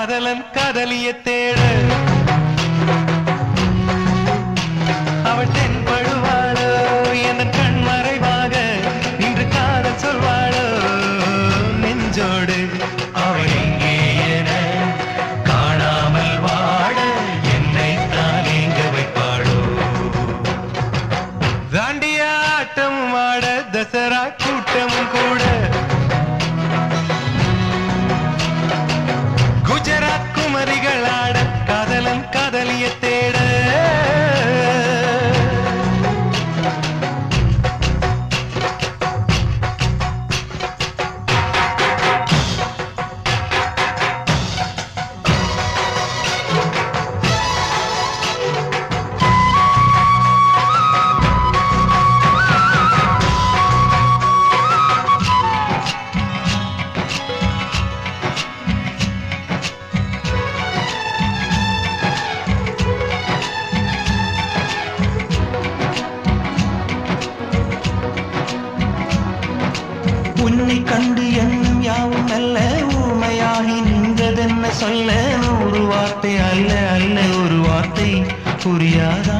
காதலன் காதலிய தேட அவள் தென்படுவாளோ என் கண் மறைவாக இன்று காதல் சொல்வாளோ நெஞ்சோடு அவள் எங்கே என காணாமல் வாட என்னை தான் எங்க வைப்பாளோ தாண்டியா ஆட்டமும் ஆட தசரா கூட்டமும் கூட குஜராத் குமரிகள் ஆட காதலன் காதலிய தேட உன்னை கண்டு எண்ணம் யாவும் அல்ல ஊமையாகி நின்றதென்ன சொல்ல ஒரு வார்த்தை அல்ல அல்ல ஒரு வார்த்தை புரியாதா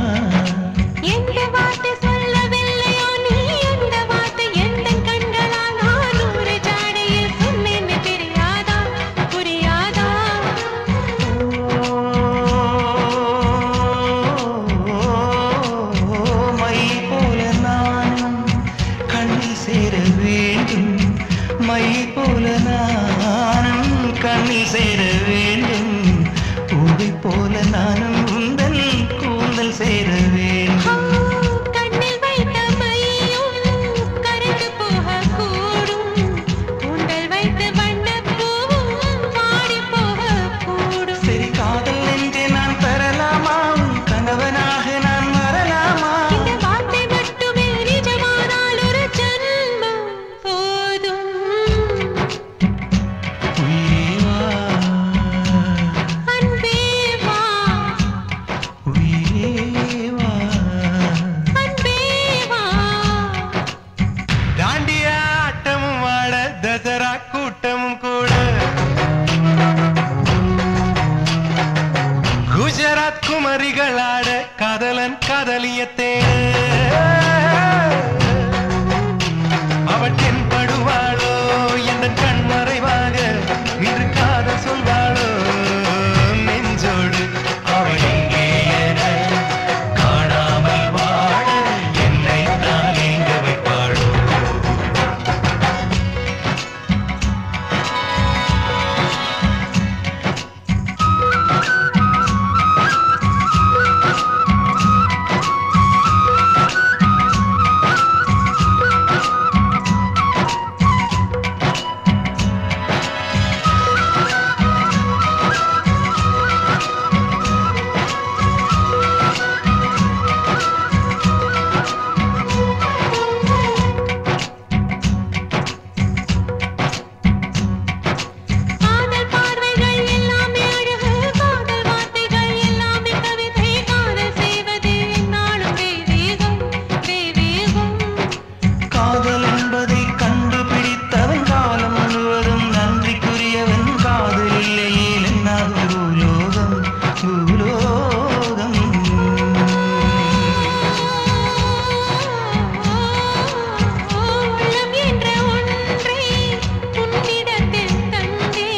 எந்த வார்த்தை சொல்லவில்லையோ நீ எந்த வார்த்தை எந்த கண்களால் நான் ஒரு ஜாடையில் சொன்னேன்னு தெரியாதா புரியாதா மை போல நானும் கண்ணில் சேர வேண்டும் மை போல நானும் கண்ணில் சேர வேண்டும் பூவை போல நானும் உந்தன் கூந்தல் சேர வேண்டும் கண்ணில் வைத்த மையும் கரைந்து போகக்கூடும் கூந்தல் வைத்த வண்ணப்பூவும் வாடி போகக்கூடும் சரி காதல் என்று நான் பெறலாமா கணவனாக நான் வரலாமா இந்த வார்த்தை மட்டுமே நிஜமானால் ஒரு ஜன்மம் போதும் உயிரே வா அன்பே வா உயிரே வா அன்பே வா தாண்டியா ஆட்டமும் ஆட தசரா கூட்டமும் கூட குஜராத் குமரிகள் ஆட காதலன் காதலிய தேட அவள் தென்படுவாளோ என் கண் மறைவாக இன்று காதல் சொல்வாளோ நெஞ்சோடு அவள் எங்கே என காணாமல் வாட என்னை தான் எங்க வைப்பாளோ காதல் பார்வைகள் எல்லாமே அழகு காதல் வார்த்தைகள் எல்லாமே கவிதை காதல் செய்வதே நாளும் வேவேகம் வேவேகம் காதல் என்பதை கண்டுபிடித்தவன் காலம் முழுவதும் நன்றிக்குரியவன் காதல் இல்லையே என்னாகும் பூலோகம் பூலோகம் உள்ளம் என்ற ஒன்றை உன்னிடத்தில் தந்தே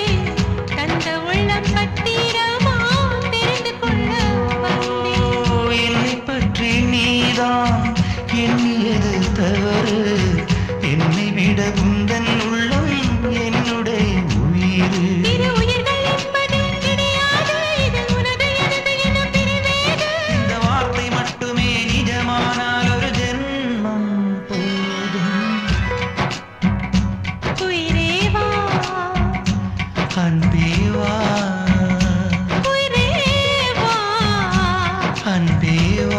தந்த உள்ளம் பத்திரமா தெரிந்து கொள்ள வந்தேன் என்னை பற்றி நீதான் எண்ணியது தவறு என்னை விட உந்தன் உள்ளம் என்னுடைய உயிர் இரு உயிர்கள் என்பது கிடையாது இது உனது எனது என பிரிவேது இந்த வார்த்தை மட்டுமே நிஜமானால் ஒரு ஜென்மம் போதும் உயிரே வா அன்பே வா உயிரே வா அன்பே வா